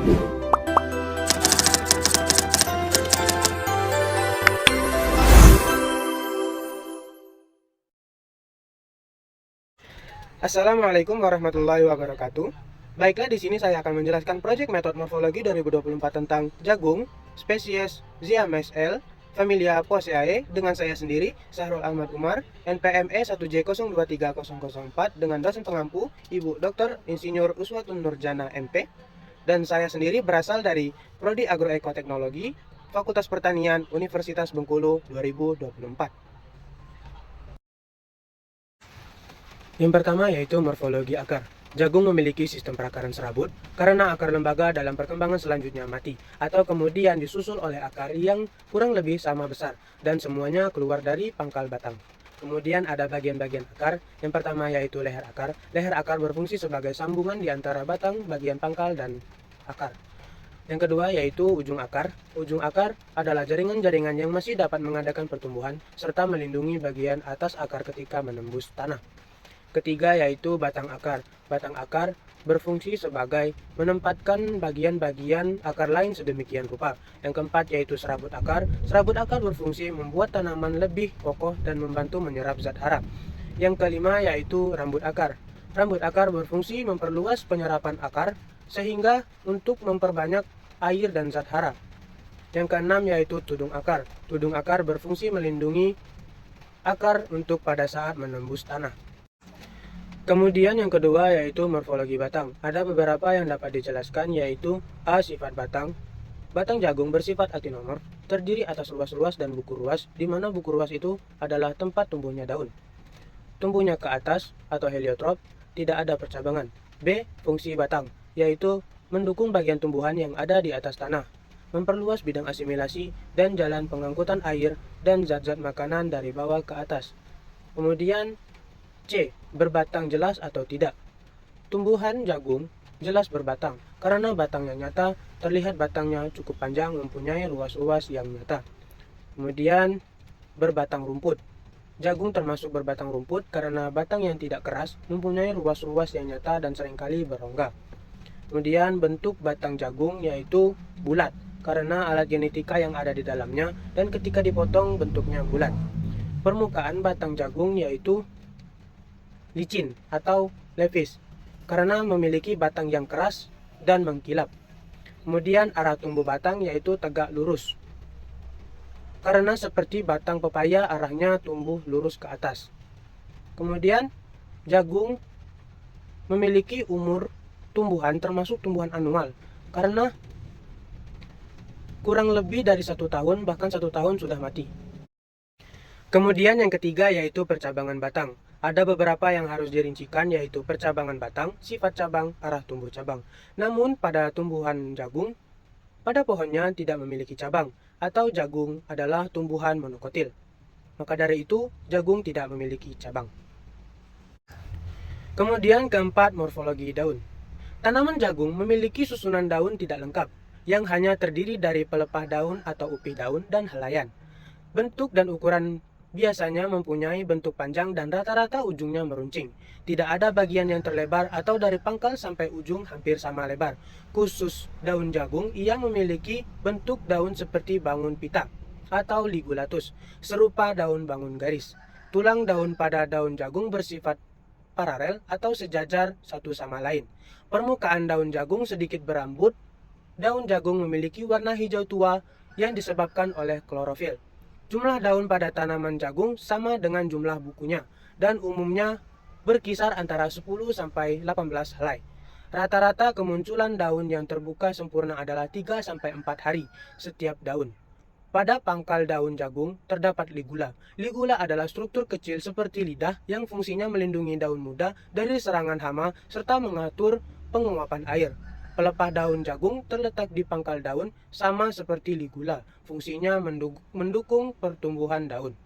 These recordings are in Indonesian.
Assalamualaikum warahmatullahi wabarakatuh. Baiklah, di sini saya akan menjelaskan proyek metode morfologi 2024 tentang jagung, spesies Ziamesl, familia Poaceae dengan saya sendiri, Sahrul Ahmad Umar, NPME 1J023004 dengan dosen pengampu Ibu Dr. Insinyur Uswatun Nurjana MP, dan saya sendiri berasal dari Prodi Agroekoteknologi, Fakultas Pertanian, Universitas Bengkulu 2024. Yang pertama yaitu morfologi akar. Jagung memiliki sistem perakaran serabut karena akar lembaga dalam perkembangan selanjutnya mati atau kemudian disusul oleh akar yang kurang lebih sama besar dan semuanya keluar dari pangkal batang. Kemudian ada bagian-bagian akar. Yang pertama yaitu leher akar. Leher akar berfungsi sebagai sambungan di antara batang, bagian pangkal, dan akar. Yang kedua yaitu ujung akar. Ujung akar adalah jaringan-jaringan yang masih dapat mengadakan pertumbuhan serta melindungi bagian atas akar ketika menembus tanah. Ketiga yaitu batang akar. Batang akar berfungsi sebagai menempatkan bagian-bagian akar lain sedemikian rupa. Yang keempat yaitu serabut akar. Serabut akar berfungsi membuat tanaman lebih kokoh dan membantu menyerap zat hara. Yang kelima yaitu rambut akar. Rambut akar berfungsi memperluas penyerapan akar sehingga untuk memperbanyak air dan zat hara. Yang keenam yaitu tudung akar. Tudung akar berfungsi melindungi akar untuk pada saat menembus tanah. Kemudian yang kedua yaitu morfologi batang. Ada beberapa yang dapat dijelaskan yaitu A. Sifat batang. Batang jagung bersifat aktinomorf, terdiri atas ruas-ruas dan buku ruas, di mana buku ruas itu adalah tempat tumbuhnya daun. Tumbuhnya ke atas atau heliotrop, tidak ada percabangan. B. Fungsi batang, yaitu mendukung bagian tumbuhan yang ada di atas tanah, memperluas bidang asimilasi dan jalan pengangkutan air dan zat-zat makanan dari bawah ke atas. Kemudian C. Berbatang jelas atau tidak. Tumbuhan jagung jelas berbatang karena batangnya nyata, terlihat batangnya cukup panjang, mempunyai ruas-ruas yang nyata. Kemudian berbatang rumput. Jagung termasuk berbatang rumput karena batang yang tidak keras, mempunyai ruas-ruas yang nyata dan seringkali berongga. Kemudian bentuk batang jagung yaitu bulat karena alat genetika yang ada di dalamnya dan ketika dipotong bentuknya bulat. Permukaan batang jagung yaitu licin atau levis karena memiliki batang yang keras dan mengkilap. Kemudian arah tumbuh batang yaitu tegak lurus karena seperti batang pepaya arahnya tumbuh lurus ke atas. Kemudian jagung memiliki umur tumbuhan termasuk tumbuhan anual karena kurang lebih dari 1 tahun, bahkan 1 tahun sudah mati. Kemudian yang ketiga yaitu percabangan batang. Ada beberapa yang harus dirincikan yaitu percabangan batang, sifat cabang, arah tumbuh cabang. Namun pada tumbuhan jagung, pada pohonnya tidak memiliki cabang atau jagung adalah tumbuhan monokotil. Maka dari itu jagung tidak memiliki cabang. Kemudian keempat, morfologi daun. Tanaman jagung memiliki susunan daun tidak lengkap yang hanya terdiri dari pelepah daun atau upih daun dan helaian. Bentuk dan ukuran biasanya mempunyai bentuk panjang dan rata-rata ujungnya meruncing. Tidak ada bagian yang terlebar atau dari pangkal sampai ujung hampir sama lebar. Khusus daun jagung, ia memiliki bentuk daun seperti bangun pita atau ligulatus, serupa daun bangun garis. Tulang daun pada daun jagung bersifat paralel atau sejajar satu sama lain. Permukaan daun jagung sedikit berambut. Daun jagung memiliki warna hijau tua yang disebabkan oleh klorofil. Jumlah daun pada tanaman jagung sama dengan jumlah bukunya dan umumnya berkisar antara 10 sampai 18 helai. Rata-rata kemunculan daun yang terbuka sempurna adalah 3 sampai 4 hari setiap daun. Pada pangkal daun jagung terdapat ligula. Ligula adalah struktur kecil seperti lidah yang fungsinya melindungi daun muda dari serangan hama serta mengatur penguapan air. Pelepah daun jagung terletak di pangkal daun sama seperti ligula. Fungsinya mendukung pertumbuhan daun.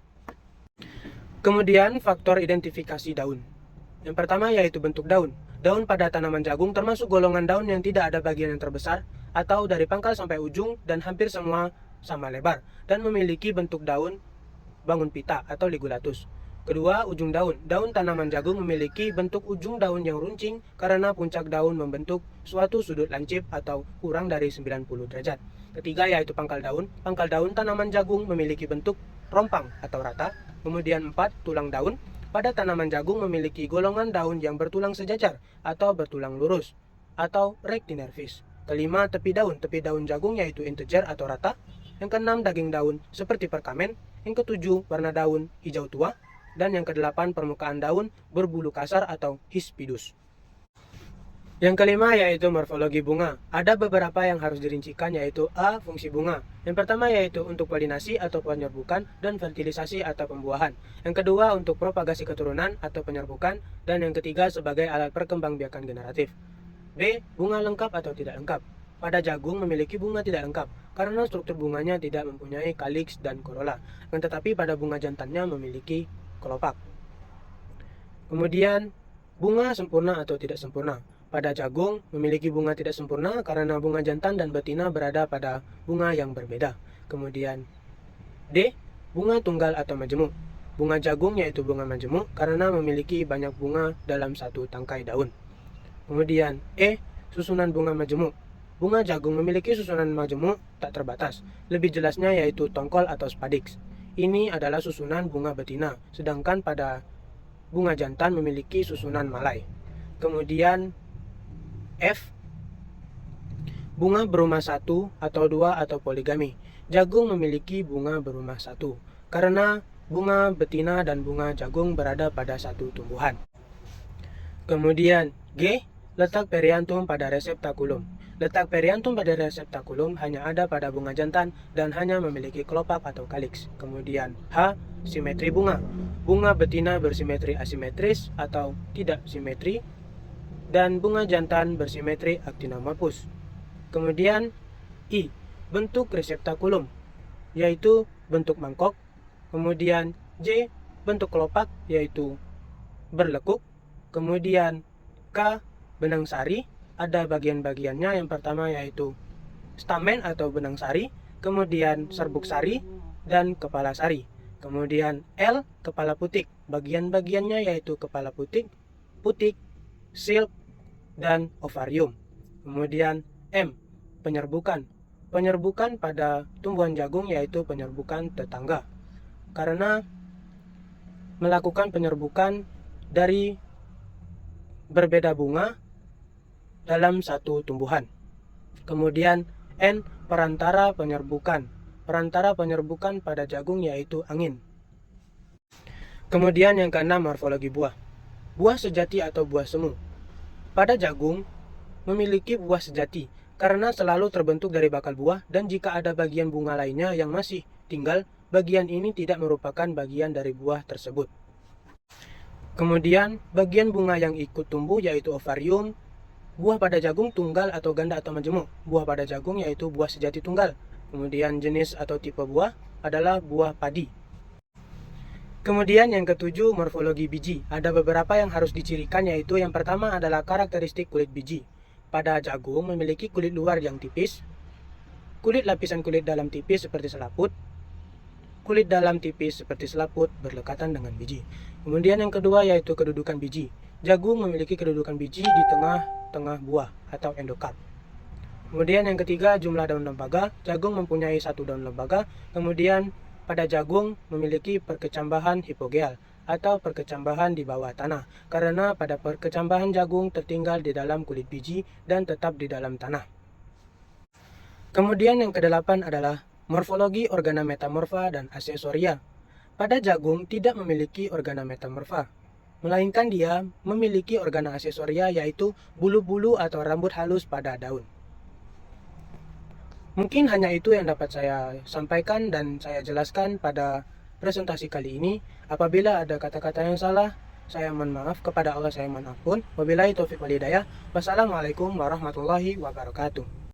Kemudian faktor identifikasi daun. Yang pertama yaitu bentuk daun. Daun pada tanaman jagung termasuk golongan daun yang tidak ada bagian yang terbesar atau dari pangkal sampai ujung dan hampir semua sama lebar dan memiliki bentuk daun bangun pita atau ligulatus. Kedua, ujung daun. Daun tanaman jagung memiliki bentuk ujung daun yang runcing karena puncak daun membentuk suatu sudut lancip atau kurang dari 90 derajat. Ketiga, yaitu pangkal daun. Pangkal daun tanaman jagung memiliki bentuk rompang atau rata. Kemudian 4, tulang daun. Pada tanaman jagung memiliki golongan daun yang bertulang sejajar atau bertulang lurus atau rectinervis. Kelima, tepi daun. Tepi daun jagung yaitu integer atau rata. Yang keenam, daging daun seperti perkamen. Yang ketujuh, warna daun hijau tua. Dan yang kedelapan, permukaan daun berbulu kasar atau hispidus. Yang kelima yaitu morfologi bunga. Ada beberapa yang harus dirincikan yaitu A. Fungsi bunga. Yang pertama yaitu untuk polinasi atau penyerbukan dan fertilisasi atau pembuahan. Yang kedua untuk propagasi keturunan atau penyerbukan. Dan yang ketiga sebagai alat perkembangbiakan generatif. B. Bunga lengkap atau tidak lengkap. Pada jagung memiliki bunga tidak lengkap karena struktur bunganya tidak mempunyai kaliks dan korola. Tetapi pada bunga jantannya memiliki kelopak. Kemudian bunga sempurna atau tidak sempurna. Pada jagung memiliki bunga tidak sempurna karena bunga jantan dan betina berada pada bunga yang berbeda. Kemudian D. Bunga tunggal atau majemuk. Bunga jagung yaitu bunga majemuk karena memiliki banyak bunga dalam satu tangkai daun. Kemudian E. Susunan bunga majemuk. Bunga jagung memiliki susunan majemuk tak terbatas. Lebih jelasnya yaitu tongkol atau spadix. Ini adalah susunan bunga betina, sedangkan pada bunga jantan memiliki susunan malai. Kemudian F. Bunga berumah satu atau dua atau poligami. Jagung memiliki bunga berumah satu, karena bunga betina dan bunga jagung berada pada satu tumbuhan. Kemudian G. Letak periantum pada reseptakulum. Letak periantum pada reseptakulum hanya ada pada bunga jantan dan hanya memiliki kelopak atau kaliks. Kemudian H. Simetri bunga. Bunga betina bersimetri asimetris atau tidak simetri dan bunga jantan bersimetri actinomorphous. Kemudian I. Bentuk reseptakulum yaitu bentuk mangkok. Kemudian J. Bentuk kelopak yaitu berlekuk. Kemudian K. Benang sari. Ada bagian-bagiannya, yang pertama yaitu stamen atau benang sari, kemudian serbuk sari, dan kepala sari. Kemudian L. Kepala putik. Bagian-bagiannya yaitu kepala putik, silk, dan ovarium. Kemudian M. Penyerbukan. Penyerbukan pada tumbuhan jagung yaitu penyerbukan tetangga. Karena melakukan penyerbukan dari berbeda bunga dalam satu tumbuhan. Kemudian N. Perantara penyerbukan. Perantara penyerbukan pada jagung yaitu angin. Kemudian yang keenam, morfologi buah. Buah sejati atau buah semu. Pada jagung memiliki buah sejati karena selalu terbentuk dari bakal buah, dan jika ada bagian bunga lainnya yang masih tinggal, bagian ini tidak merupakan bagian dari buah tersebut. Kemudian bagian bunga yang ikut tumbuh yaitu ovarium. Buah pada jagung tunggal atau ganda atau majemuk. Buah pada jagung yaitu buah sejati tunggal. Kemudian jenis atau tipe buah adalah buah padi. Kemudian yang ketujuh, morfologi biji. Ada beberapa yang harus dicirikan yaitu yang pertama adalah karakteristik kulit biji. Pada jagung memiliki kulit luar yang tipis, kulit lapisan kulit dalam tipis seperti selaput, kulit dalam tipis seperti selaput berdekatan dengan biji. Kemudian yang kedua yaitu kedudukan biji. Jagung memiliki kedudukan biji di tengah-tengah buah atau endokarp. Kemudian yang ketiga, jumlah daun lembaga. Jagung mempunyai satu daun lembaga. Kemudian pada jagung memiliki perkecambahan hipogeal atau perkecambahan di bawah tanah, karena pada perkecambahan jagung tertinggal di dalam kulit biji dan tetap di dalam tanah. Kemudian yang kedelapan adalah morfologi organa metamorfa dan aksesoria. Pada jagung tidak memiliki organa metamorfa, melainkan dia memiliki organa aksesoria yaitu bulu-bulu atau rambut halus pada daun. Mungkin hanya itu yang dapat saya sampaikan dan saya jelaskan pada presentasi kali ini. Apabila ada kata-kata yang salah, saya mohon maaf. Kepada Allah saya mohon ampun. Wabillahi taufiq wal hidayah. Wassalamualaikum warahmatullahi wabarakatuh.